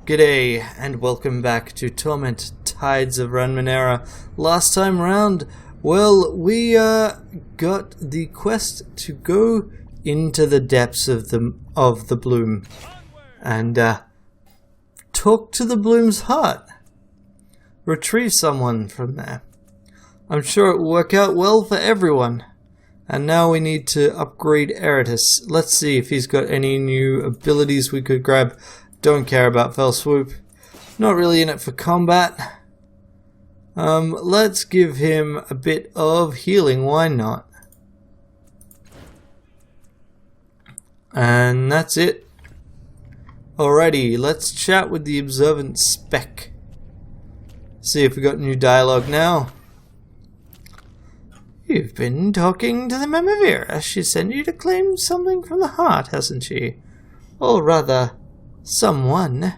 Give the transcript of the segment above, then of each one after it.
G'day, and welcome back to Torment, Tides of Ranmenera. Last time round, well, we got the quest to go into the depths of the bloom and talk to the bloom's heart. Retrieve someone from there. I'm sure it will work out well for everyone. And now we need to upgrade Eratus. Let's see if he's got any new abilities we could grab. Don't care about Fell Swoop. Not really in it for combat. Let's give him a bit of healing. Why not? And that's it. Alrighty, let's chat with the Observant Spec. See if we got new dialogue now. You've been talking to the Ranmenera. She sent you to claim something from the heart, hasn't she? Or rather, someone.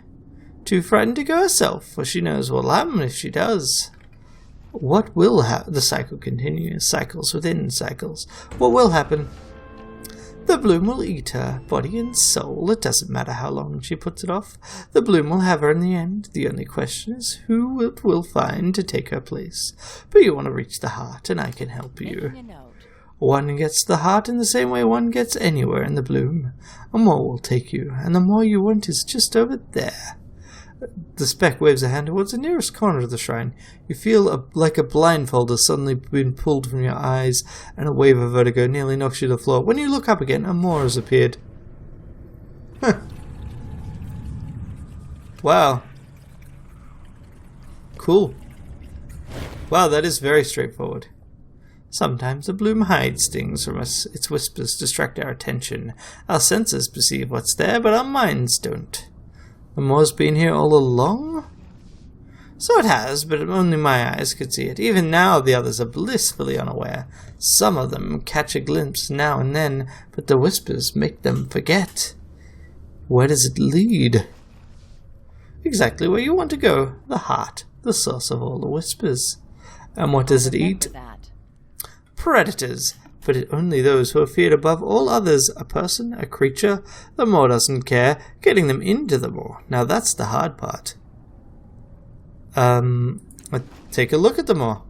Too frightened to go herself, for she knows what'll happen if she does. What will happen? The cycle continues. Cycles within cycles. What will happen? The bloom will eat her, body and soul. It doesn't matter how long she puts it off. The bloom will have her in the end. The only question is who it will find to take her place. But you want to reach the heart, and I can help you. One gets the heart in the same way one gets anywhere in the bloom. A more will take you, and the more you want is just over there. The spec waves a hand towards the nearest corner of the shrine. You feel like a blindfold has suddenly been pulled from your eyes, and a wave of vertigo nearly knocks you to the floor. When you look up again, a more has appeared. Huh. Wow. Cool. Wow, that is very straightforward. Sometimes the bloom hides things from us. Its whispers distract our attention. Our senses perceive what's there, but our minds don't. The moor's been here all along? So it has, but only my eyes could see it. Even now the others are blissfully unaware. Some of them catch a glimpse now and then, but the whispers make them forget. Where does it lead? Exactly where you want to go. The heart, the source of all the whispers. And what does it eat? Predators, but only those who are feared above all others. A person, a creature, the moor doesn't care. Getting them into the moor, now that's the hard part. Take a look at the moor.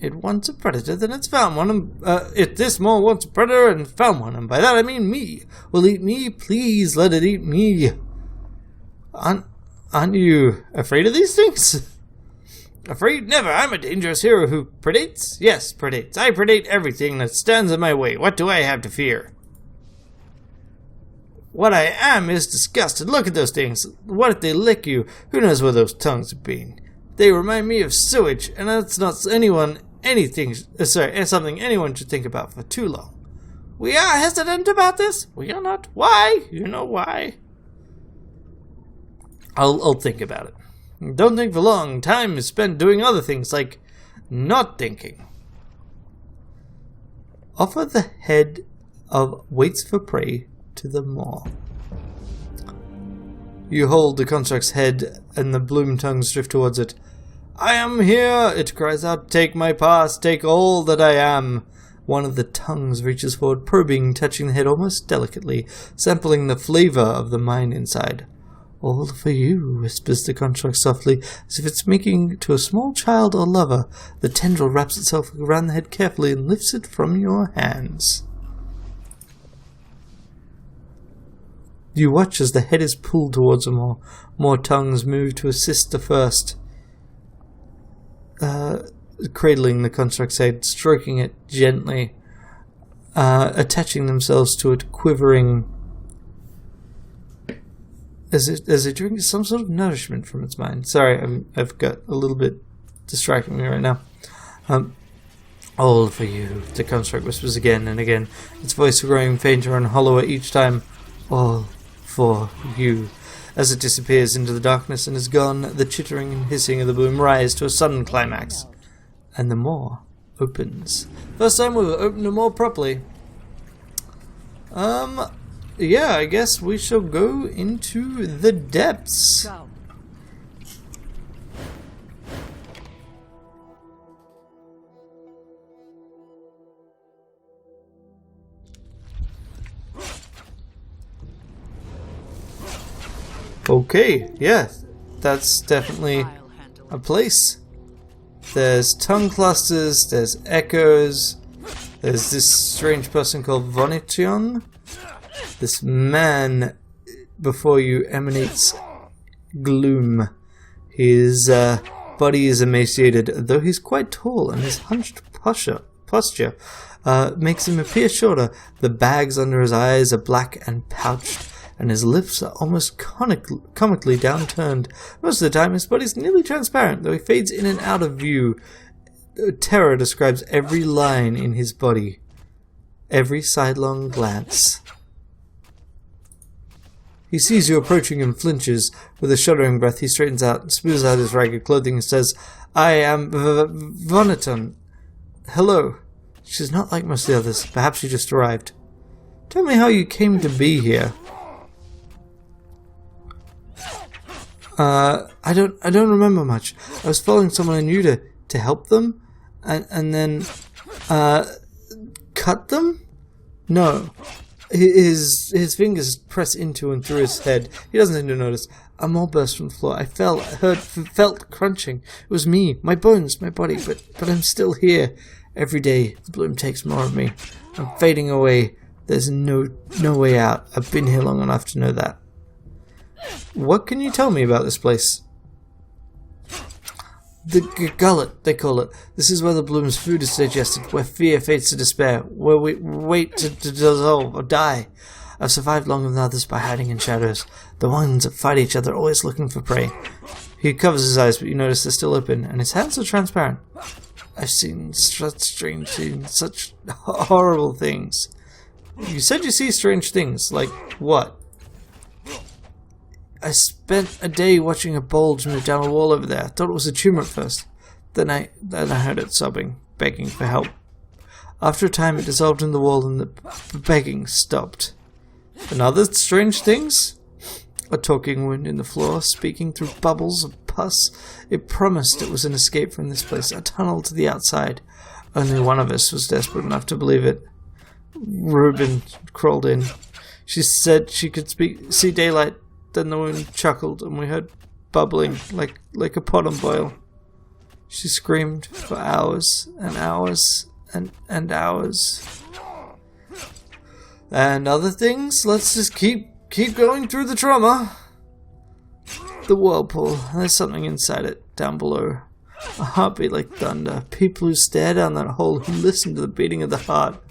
It wants a predator, then it's found one. If this moor wants a predator and found one, and by that I mean me, will eat me, please let it eat me. Aren't you afraid of these things? Afraid? Never. I'm a dangerous hero who predates? Yes, predates. I predate everything that stands in my way. What do I have to fear? What I am is disgusted. Look at those things. What if they lick you? Who knows where those tongues have been? They remind me of sewage, and that's not something anyone should think about for too long. We are hesitant about this. We are not. Why? You know why. I'll think about it. Don't think for long. Time is spent doing other things, like not thinking. Offer the head of waits for prey to the moor. You hold the construct's head, and the bloom tongues drift towards it. I am here, it cries out. Take my past, take all that I am. One of the tongues reaches forward, probing, touching the head almost delicately, sampling the flavor of the mind inside. All for you, whispers the construct softly, as if it's speaking to a small child or lover. The tendril wraps itself around the head carefully and lifts it from your hands. You watch as the head is pulled towards the moor. More tongues move to assist the first, cradling the construct's head, stroking it gently, attaching themselves to it, quivering as it drinks some sort of nourishment from its mind. Sorry, I've got a little bit distracting me right now. All for you, the construct whispers again and again, its voice growing fainter and hollower each time. All for you. As it disappears into the darkness and is gone, the chittering and hissing of the bloom rise to a sudden climax, and the moor opens. First time we've opened the moor properly. Yeah, I guess we shall go into the depths. Go. Okay, yeah, that's definitely a place. There's tongue clusters, there's echoes, there's this strange person called Vonition. This man before you emanates gloom. His body is emaciated, though he's quite tall, and his hunched posture makes him appear shorter. The bags under his eyes are black and pouched, and his lips are almost comically downturned. Most of the time, his body's nearly transparent, though he fades in and out of view. Terror describes every line in his body, every sidelong glance. He sees you approaching and flinches. With a shuddering breath, he straightens out, smooths out his ragged clothing, and says, "I am Voniton. Hello." She's not like most of the others. Perhaps she just arrived. "Tell me how you came to be here." I don't remember much. I was following someone I knew to help them, and then cut them? No. His fingers press into and through his head. He doesn't seem to notice. A mole burst from the floor. I felt crunching. It was me, my bones, my body, but I'm still here. Every day, the bloom takes more of me. I'm fading away. There's no way out. I've been here long enough to know that. What can you tell me about this place? The gullet, they call it. This is where the bloom's food is digested, where fear fades to despair, where we wait to dissolve or die. I've survived longer than others by hiding in shadows. The ones that fight each other, always looking for prey. He covers his eyes, but you notice they're still open, and his hands are transparent. I've seen such strange things, such horrible things. You said you see strange things, like what? I spent a day watching a bulge move down a wall over there. I thought it was a tumor at first. Then I heard it sobbing, begging for help. After a time, it dissolved in the wall and the begging stopped. And other strange things? A talking wind in the floor, speaking through bubbles of pus. It promised it was an escape from this place, a tunnel to the outside. Only one of us was desperate enough to believe it. Reuben crawled in. She said she could see daylight. Then the wind chuckled, and we heard bubbling like a pot on boil. She screamed for hours and hours and hours. And other things? Let's just keep going through the trauma. The whirlpool. There's something inside it, down below. A heartbeat like thunder. People who stare down that hole, who listen to the beating of the heart.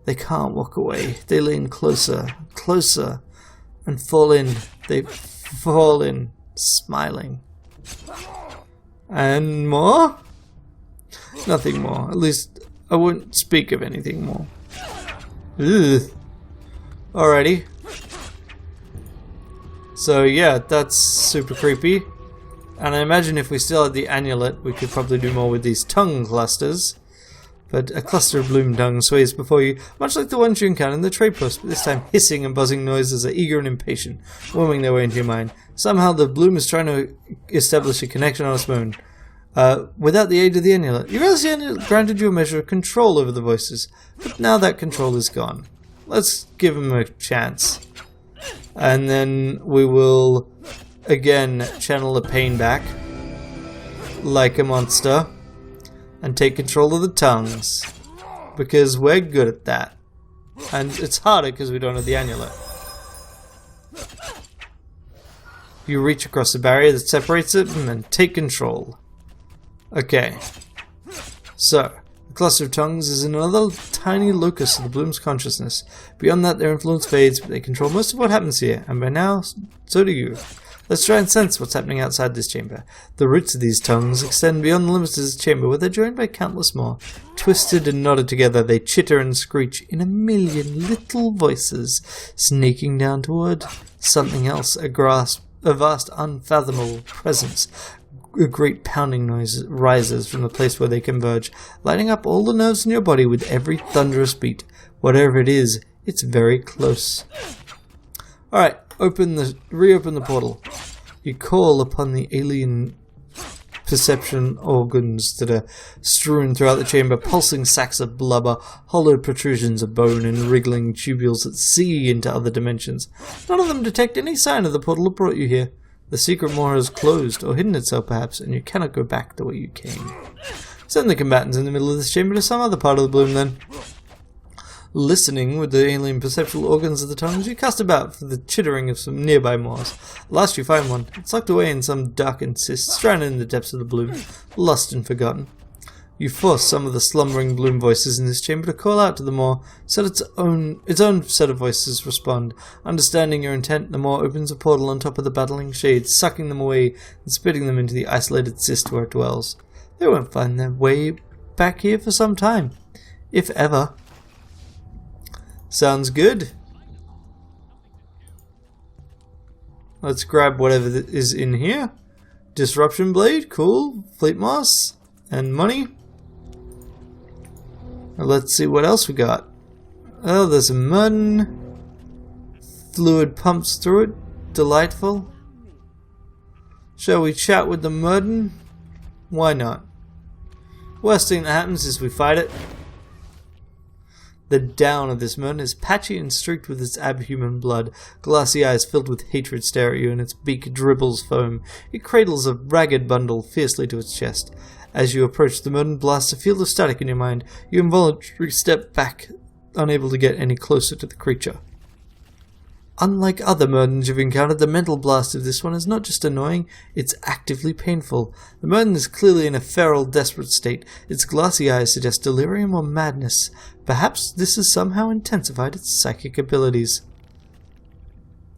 They can't walk away. They lean closer, closer, and fall in. They fall in, smiling. And more? Nothing more. At least I wouldn't speak of anything more. Ugh. Alrighty. So yeah, that's super creepy. And I imagine if we still had the amulet, we could probably do more with these tongue clusters. But a cluster of bloom tongue sways before you, much like the ones you encounter in the trade post, but this time hissing and buzzing noises are eager and impatient, worming their way into your mind. Somehow the bloom is trying to establish a connection on its own, without the aid of the amulet. You realize the amulet granted you a measure of control over the voices, but now that control is gone. Let's give him a chance. And then we will, again, channel the pain back, like a monster. And take control of the tongues. Because we're good at that. And it's harder because we don't have the amulet. You reach across the barrier that separates it and then take control. Okay. So, the cluster of tongues is another tiny locus of the bloom's consciousness. Beyond that, their influence fades, but they control most of what happens here. And by now, so do you. Let's try and sense what's happening outside this chamber. The roots of these tongues extend beyond the limits of this chamber, where they're joined by countless more. Twisted and knotted together, they chitter and screech in a million little voices, sneaking down toward something else, a vast, unfathomable presence. A great pounding noise rises from the place where they converge, lighting up all the nerves in your body with every thunderous beat. Whatever it is, it's very close. Alright. Reopen the portal. You call upon the alien perception organs that are strewn throughout the chamber, pulsing sacks of blubber, hollow protrusions of bone, and wriggling tubules that see into other dimensions. None of them detect any sign of the portal that brought you here. The secret moor has closed, or hidden itself perhaps, and you cannot go back the way you came. Send the combatants in the middle of this chamber to some other part of the bloom then. Listening with the alien perceptual organs of the tongues, you cast about for the chittering of some nearby moors. At last you find one. It's locked away in some darkened cyst, stranded in the depths of the bloom, lost and forgotten. You force some of the slumbering bloom voices in this chamber to call out to the moor, so that its own set of voices respond. Understanding your intent, the moor opens a portal on top of the battling shades, sucking them away and spitting them into the isolated cyst where it dwells. They won't find their way back here for some time, if ever. Sounds good. Let's grab whatever is in here. Disruption blade, cool. Fleet moss and money. Now let's see what else we got. Oh, there's a mud. Fluid pumps through it. Delightful. Shall we chat with the mud? Why not? Worst thing that happens is we fight it. The down of this moon is patchy and streaked with its abhuman blood. Glassy eyes filled with hatred stare at you, and its beak dribbles foam. It cradles a ragged bundle fiercely to its chest. As you approach, the moon blasts a field of static in your mind. You involuntarily step back, unable to get any closer to the creature. Unlike other murdens you've encountered, the mental blast of this one is not just annoying, it's actively painful. The murden is clearly in a feral, desperate state. Its glassy eyes suggest delirium or madness. Perhaps this has somehow intensified its psychic abilities.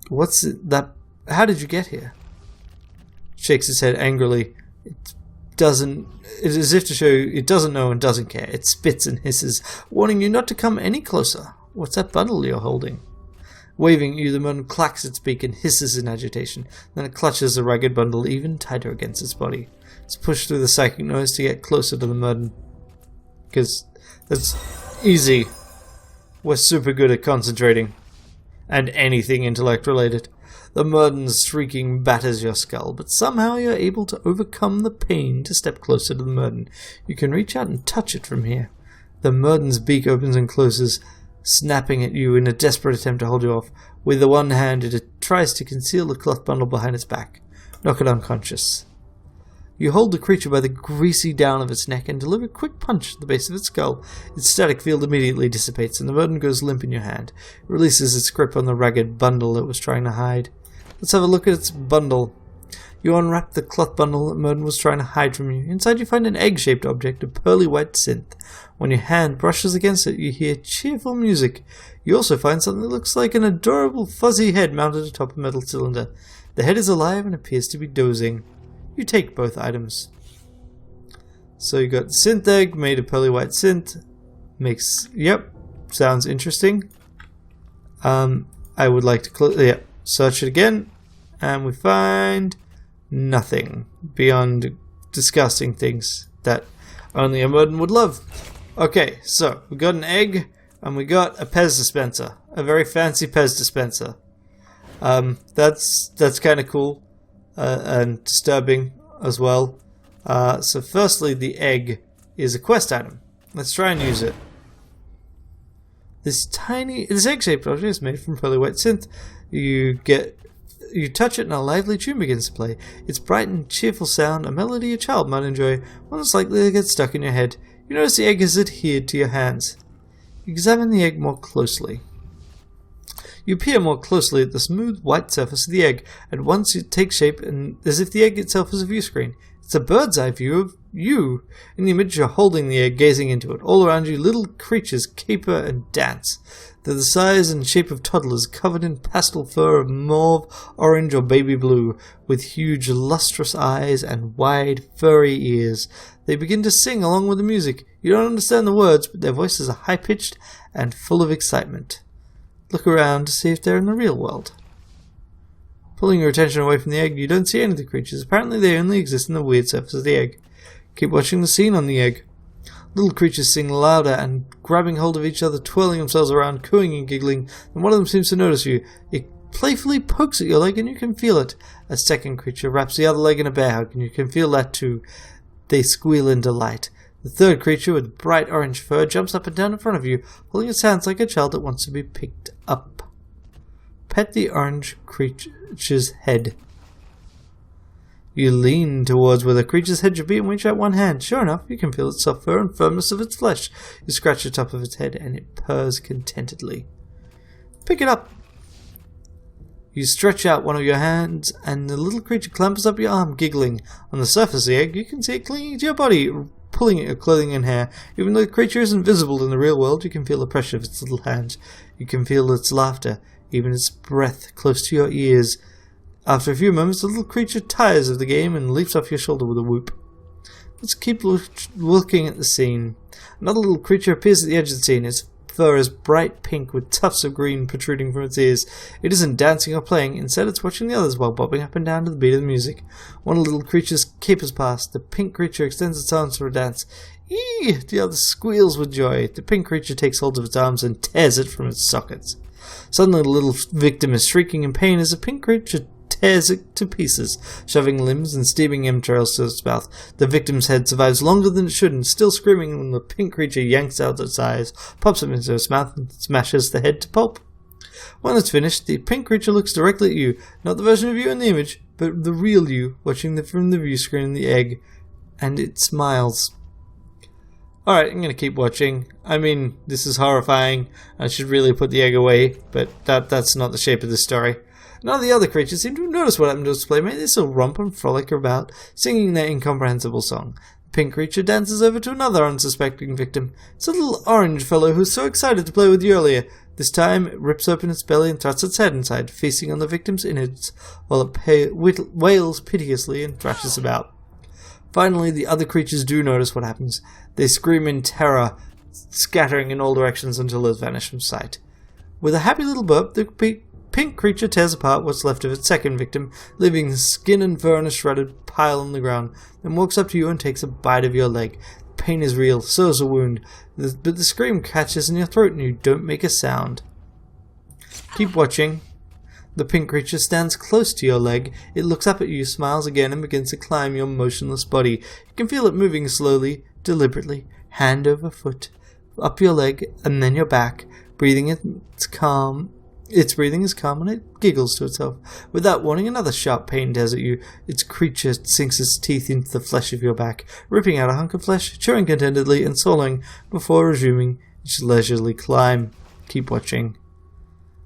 What's that? How did you get here? Shakes his head angrily. It is as if to show you it doesn't know and doesn't care. It spits and hisses, warning you not to come any closer. What's that bundle you're holding? Waving at you, the moon clacks its beak and hisses in agitation. Then it clutches the ragged bundle even tighter against its body. It's pushed through the psychic noise to get closer to the murden. Because that's easy. We're super good at concentrating. And anything intellect related. The murden's shrieking batters your skull, but somehow you're able to overcome the pain to step closer to the murden. You can reach out and touch it from here. The murden's beak opens and closes, snapping at you in a desperate attempt to hold you off. With the one hand, it tries to conceal the cloth bundle behind its back, knock it unconscious. You hold the creature by the greasy down of its neck and deliver a quick punch at the base of its skull. Its static field immediately dissipates, and the burden goes limp in your hand. It releases its grip on the ragged bundle it was trying to hide. Let's have a look at its bundle. You unwrap the cloth bundle that Merton was trying to hide from you. Inside you find an egg-shaped object of pearly white synth. When your hand brushes against it, you hear cheerful music. You also find something that looks like an adorable fuzzy head mounted atop a metal cylinder. The head is alive and appears to be dozing. You take both items. So you got the synth egg made of pearly white synth. Sounds interesting. I would like to search it again, and we find nothing beyond disgusting things that only a Merton would love. Okay, so we got an egg and we got a Pez dispenser, a very fancy Pez dispenser. That's kind of cool and disturbing as well. So firstly, the egg is a quest item. Let's try and use it. This egg-shaped object is made from pearly white synth. You touch it and a lively tune begins to play. Its bright and cheerful sound, a melody a child might enjoy, one that's likely to get stuck in your head. You notice the egg is adhered to your hands. You examine the egg more closely. You peer more closely at the smooth white surface of the egg. At once it takes shape, and as if the egg itself is a view screen. It's a bird's eye view of you. In the image, you're holding the egg, gazing into it. All around you, little creatures caper and dance. They're the size and shape of toddlers, covered in pastel fur of mauve, orange, or baby blue, with huge, lustrous eyes and wide, furry ears. They begin to sing along with the music. You don't understand the words, but their voices are high-pitched and full of excitement. Look around to see if they're in the real world. Pulling your attention away from the egg, you don't see any of the creatures. Apparently they only exist in the weird surface of the egg. Keep watching the scene on the egg. Little creatures sing louder and grabbing hold of each other, twirling themselves around, cooing and giggling. And one of them seems to notice you. It playfully pokes at your leg and you can feel it. A second creature wraps the other leg in a bear hug and you can feel that too. They squeal in delight. The third creature with bright orange fur jumps up and down in front of you, holding its hands like a child that wants to be picked up. Pet the orange creature's head. You lean towards where the creature's head should be and reach out one hand. Sure enough, you can feel its soft fur and firmness of its flesh. You scratch the top of its head and it purrs contentedly. Pick it up. You stretch out one of your hands and the little creature clambers up your arm, giggling. On the surface of the egg, you can see it clinging to your body, pulling at your clothing and hair. Even though the creature isn't visible in the real world, you can feel the pressure of its little hands. You can feel its laughter, even its breath close to your ears. After a few moments, the little creature tires of the game and leaps off your shoulder with a whoop. Let's keep looking at the scene. Another little creature appears at the edge of the scene. Its fur is bright pink with tufts of green protruding from its ears. It isn't dancing or playing. Instead, it's watching the others while bobbing up and down to the beat of the music. One little creature's capers past. The pink creature extends its arms for a dance. Eee! The other squeals with joy. The pink creature takes hold of its arms and tears it from its sockets. Suddenly, the little victim is shrieking in pain as the pink creature tears it to pieces, shoving limbs and steaming entrails to its mouth. The victim's head survives longer than it should, and still screaming when the pink creature yanks out its eyes, pops them into its mouth, and smashes the head to pulp. When it's finished, the pink creature looks directly at you, not the version of you in the image, but the real you, watching from the view screen in the egg, and it smiles. Alright, I'm gonna keep watching. I mean, this is horrifying. I should really put the egg away, but that's not the shape of the story. None of the other creatures seem to have noticed what happened to its playmate. They still romp and frolic about, singing their incomprehensible song. The pink creature dances over to another unsuspecting victim. It's a little orange fellow who's so excited to play with you earlier. This time, it rips open its belly and thrusts its head inside, feasting on the victim's innards, while it wails piteously and thrashes about. Finally, the other creatures do notice what happens. They scream in terror, scattering in all directions until it vanishes from sight. With a happy little burp, the pink creature tears apart what's left of its second victim, leaving skin and fur in a shredded pile on the ground, then walks up to you and takes a bite of your leg. The pain is real, so is the wound, but the scream catches in your throat and you don't make a sound. Keep watching. The pink creature stands close to your leg. It looks up at you, smiles again, and begins to climb your motionless body. You can feel it moving slowly, deliberately, hand over foot, up your leg, and then your back. Its breathing is calm and it giggles to itself. Without warning, another sharp pain tears at you. Its creature sinks its teeth into the flesh of your back, ripping out a hunk of flesh, chewing contentedly and swallowing before resuming its leisurely climb. Keep watching.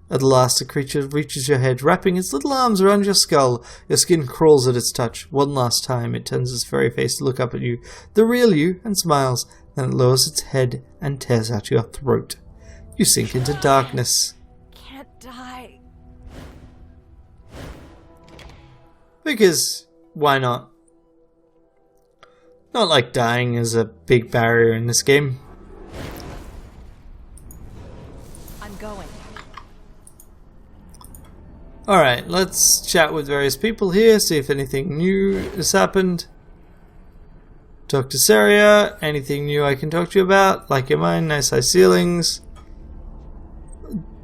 At last, the creature reaches your head, wrapping its little arms around your skull. Your skin crawls at its touch. One last time, it turns its furry face to look up at you, the real you, and smiles. Then it lowers its head and tears out your throat. You sink into darkness. Die. Because, why not? Not like dying is a big barrier in this game. I'm going. Alright, let's chat with various people here, see if anything new has happened. Talk to Saria. Anything new I can talk to you about? Like your mind, nice high ceilings.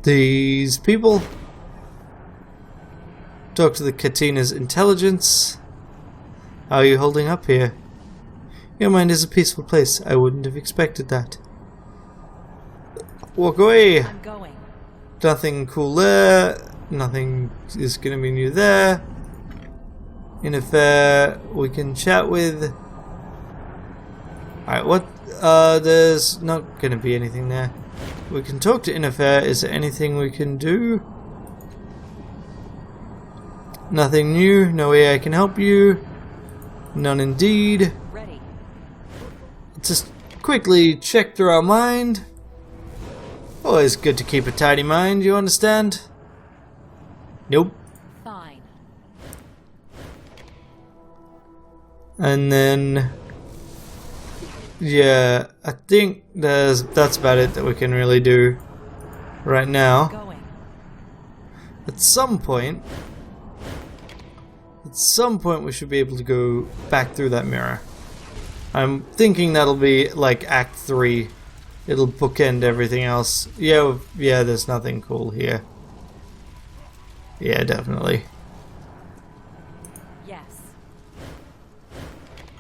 These people. Talk to the Katina's intelligence. How are you holding up here? Your mind is a peaceful place. I wouldn't have expected that. Walk away. I'm going. Nothing cool there. Nothing is going to be new there. Inaffair we can chat with. Alright, what? There's not going to be anything there. We can talk to Inaffair. Is there anything we can do? Nothing new. No way I can help you. None indeed. Ready. Let's just quickly check through our mind. Always good to keep a tidy mind, you understand? Nope. Fine. And then... yeah, I think that's about it that we can really do right now. Going. At some point we should be able to go back through that mirror. I'm thinking that'll be like Act 3. It'll bookend everything else. Yeah, there's nothing cool here. Yeah, definitely. Yes.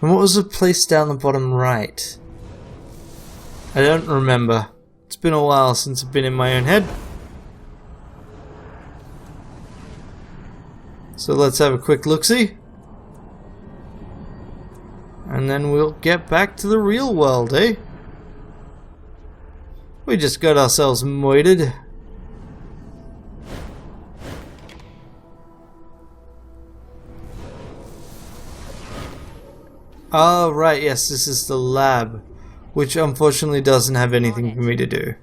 And what was the place down the bottom right? I don't remember. It's been a while since I've been in my own head. So let's have a quick look-see. And then we'll get back to the real world, eh? We just got ourselves moited. Oh, right, yes, this is the lab, which unfortunately doesn't have anything for me to do.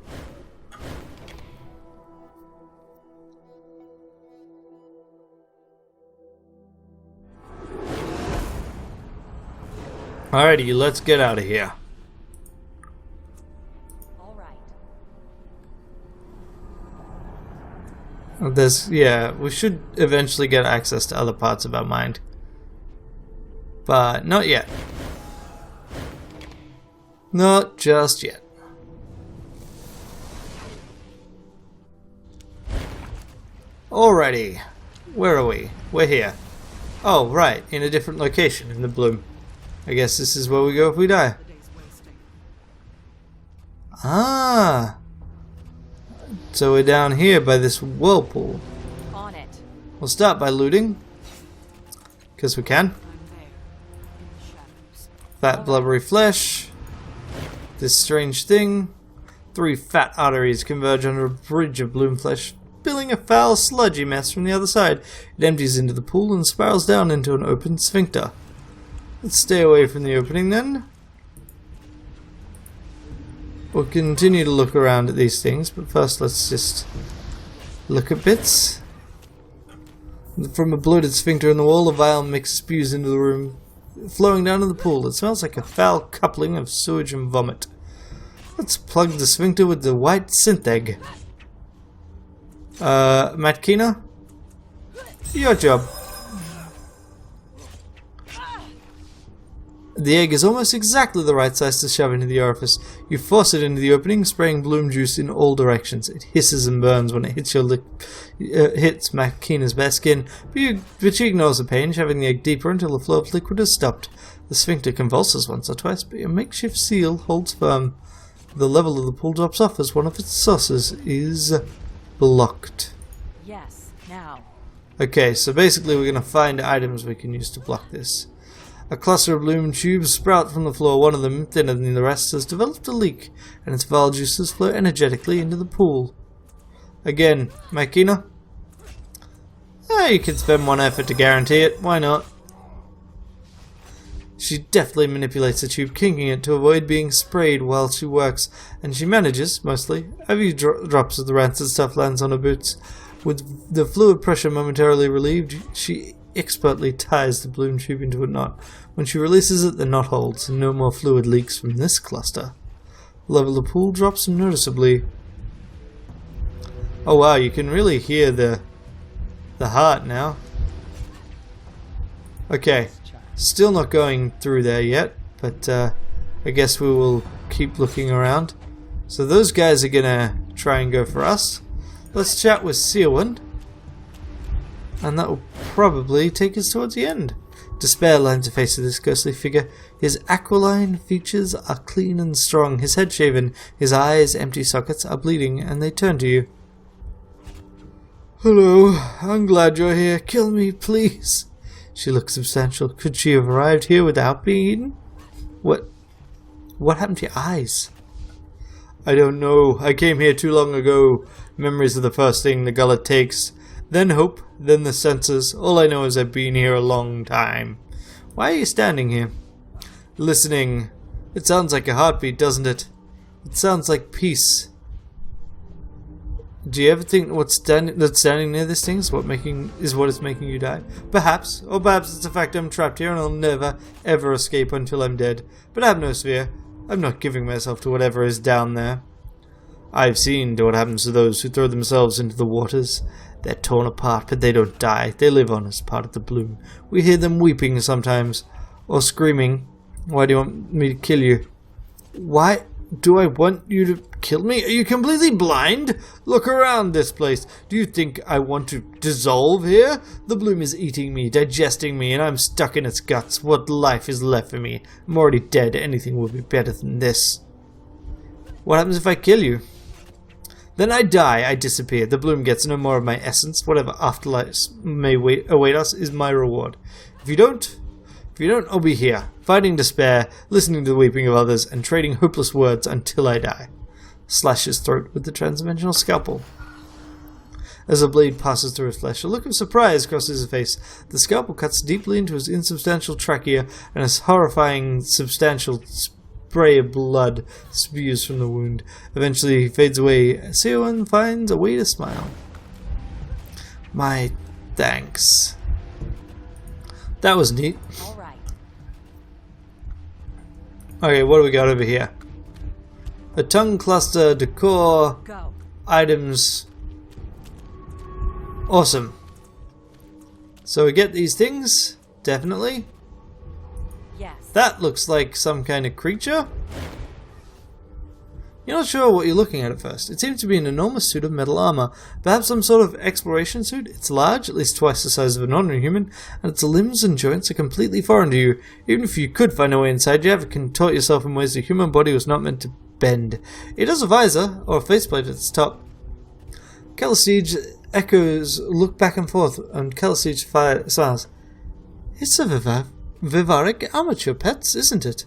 Alrighty, let's get out of here. All right. Yeah, we should eventually get access to other parts of our mind. But not yet. Not just yet. Alrighty. Where are we? We're here. Oh, right, in a different location in the bloom. I guess this is where we go if we die. Ah. So we're down here by this whirlpool. On it. We'll start by looting. Because we can. Fat blubbery flesh. This strange thing. 3 fat arteries converge under a bridge of bloom flesh, spilling a foul sludgy mess from the other side. It empties into the pool and spirals down into an open sphincter. Let's stay away from the opening then. We'll continue to look around at these things, but first let's just look at bits. From a bloated sphincter in the wall, a vile mix spews into the room, flowing down to the pool. It smells like a foul coupling of sewage and vomit. Let's plug the sphincter with the white synth egg. Matkina? Your job. The egg is almost exactly the right size to shove into the orifice. You force it into the opening, spraying bloom juice in all directions. It hisses and burns when it hits hits Matkina's bare skin, but she ignores the pain, shoving the egg deeper until the flow of liquid has stopped. The sphincter convulses once or twice, but your makeshift seal holds firm. The level of the pool drops off as one of its sources is blocked. Yes, now. Okay, so basically we're going to find items we can use to block this. A cluster of bloom tubes sprout from the floor. One of them, thinner than the rest, has developed a leak, and its vile juices flow energetically into the pool. Again, Makina? You can spend 1 effort to guarantee it. Why not? She deftly manipulates the tube, kinking it to avoid being sprayed while she works, and she manages, mostly. A few drops of the rancid stuff lands on her boots. With the fluid pressure momentarily relieved, she expertly ties the bloom tube into a knot. When she releases it, the knot holds, and no more fluid leaks from this cluster. The level of the pool drops noticeably. Oh wow, you can really hear the heart now. Okay, still not going through there yet, but I guess we will keep looking around. So those guys are gonna try and go for us. Let's chat with Seowen. And that will probably take us towards the end. Despair lines the face of this ghostly figure. His aquiline features are clean and strong, his head shaven, his eyes, empty sockets, are bleeding, and they turn to you. Hello, I'm glad you're here. Kill me, please. She looks substantial. Could she have arrived here without being eaten? What happened to your eyes? I don't know. I came here too long ago. Memories are the first thing the gullet takes. Then hope, then the senses. All I know is I've been here a long time. Why are you standing here? Listening. It sounds like a heartbeat, doesn't it? It sounds like peace. Do you ever think that's standing near this thing is what is making you die? Perhaps. Or perhaps it's the fact I'm trapped here and I'll never, ever escape until I'm dead. But I have no fear. I'm not giving myself to whatever is down there. I've seen what happens to those who throw themselves into the waters. They're torn apart, but they don't die. They live on as part of the bloom. We hear them weeping sometimes, or screaming. Why do you want me to kill you? Why Do I want you to kill me? Are you completely blind? Look around this place. Do you think I want to dissolve here? The bloom is eating me, digesting me, and I'm stuck in its guts. What life is left for me? I'm already dead. Anything will be better than this. What happens if I kill you? Then I die. I disappear. The bloom gets no more of my essence. Whatever afterlife may await us is my reward. If you don't, I'll be here, fighting despair, listening to the weeping of others, and trading hopeless words until I die. Slash his throat with the transdimensional scalpel. As the blade passes through his flesh, a look of surprise crosses his face. The scalpel cuts deeply into his insubstantial trachea, and a horrifying, substantial spray of blood spews from the wound. Eventually, he fades away. Seowen finds a way to smile. My thanks. That was neat. All right. Okay, what do we got over here? A tongue cluster, decor, Go. items. Awesome. So we get these things, definitely. Yes. That looks like some kind of creature. You're not sure what you're looking at first. It seems to be an enormous suit of metal armor. Perhaps some sort of exploration suit? It's large, at least twice the size of an ordinary human, and its limbs and joints are completely foreign to you. Even if you could find a way inside, you have to contort yourself in ways the human body was not meant to bend. It has a visor, or a faceplate at its top. Calisige echoes look back and forth, and Calisige smiles. It's a vivaric amateur pets, isn't it?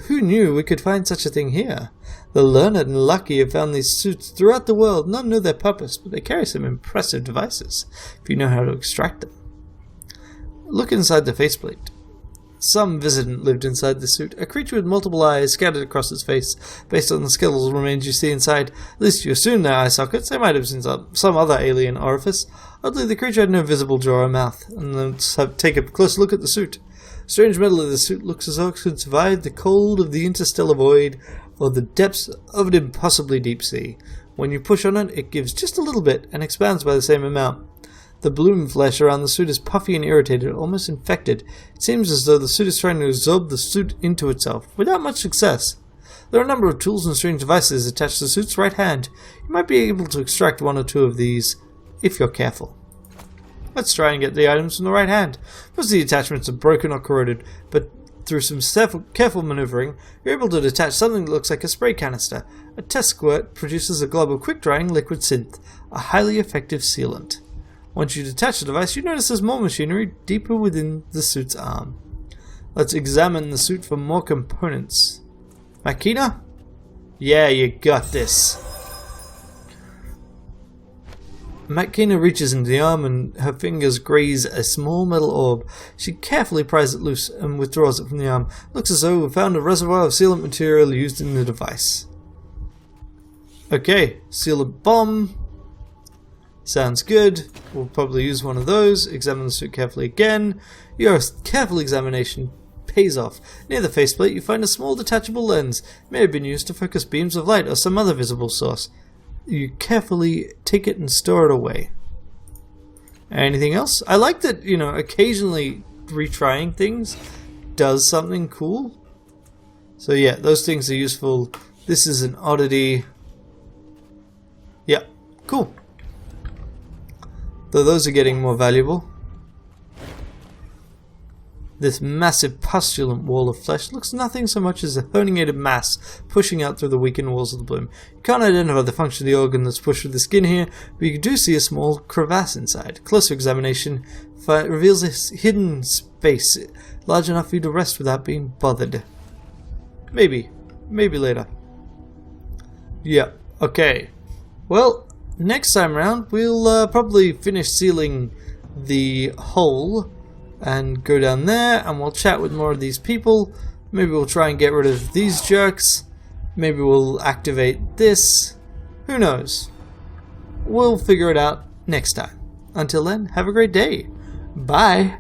Who knew we could find such a thing here? The learned and lucky have found these suits throughout the world. None know their purpose, but they carry some impressive devices, if you know how to extract them. Look inside the faceplate. Some visitant lived inside the suit, a creature with multiple eyes scattered across its face. Based on the skeletal remains you see inside, at least you assume they're eye sockets. They might have seen some other alien orifice. Oddly, the creature had no visible jaw or mouth. And let's take a close look at the suit. Strange metal of the suit looks as though it could survive the cold of the interstellar void or the depths of an impossibly deep sea. When you push on it, it gives just a little bit and expands by the same amount. The bloom flesh around the suit is puffy and irritated, almost infected. It seems as though the suit is trying to absorb the suit into itself, without much success. There are a number of tools and strange devices attached to the suit's right hand. You might be able to extract one or two of these, if you're careful. Let's try and get the items from the right hand. Most of the attachments are broken or corroded, but through some careful maneuvering, you're able to detach something that looks like a spray canister. A test squirt produces a glob of quick-drying liquid synth, a highly effective sealant. Once you detach the device, you notice there's more machinery deeper within the suit's arm. Let's examine the suit for more components. Makina? Yeah, you got this. Makina reaches into the arm and her fingers graze a small metal orb. She carefully pries it loose and withdraws it from the arm. Looks as though we found a reservoir of sealant material used in the device. Okay, sealant bomb. Sounds good. We'll probably use one of those. Examine the suit carefully again. Your careful examination pays off. Near the faceplate you find a small detachable lens. It may have been used to focus beams of light or some other visible source. You carefully take it and store it away. Anything else? I like that, occasionally retrying things does something cool. So yeah, those things are useful. This is an oddity. Yeah, cool. Though those are getting more valuable. This massive pustulant wall of flesh looks nothing so much as a herniated mass pushing out through the weakened walls of the bloom. You can't identify the function of the organ that's pushed through the skin here, but you do see a small crevasse inside. Closer examination reveals a hidden space large enough for you to rest without being bothered. Maybe later. Yeah, okay. Well, next time around we'll probably finish sealing the hole and go down there, and we'll chat with more of these people. Maybe we'll try and get rid of these jerks. Maybe we'll activate this. Who knows? We'll figure it out next time. Until then, have a great day. Bye.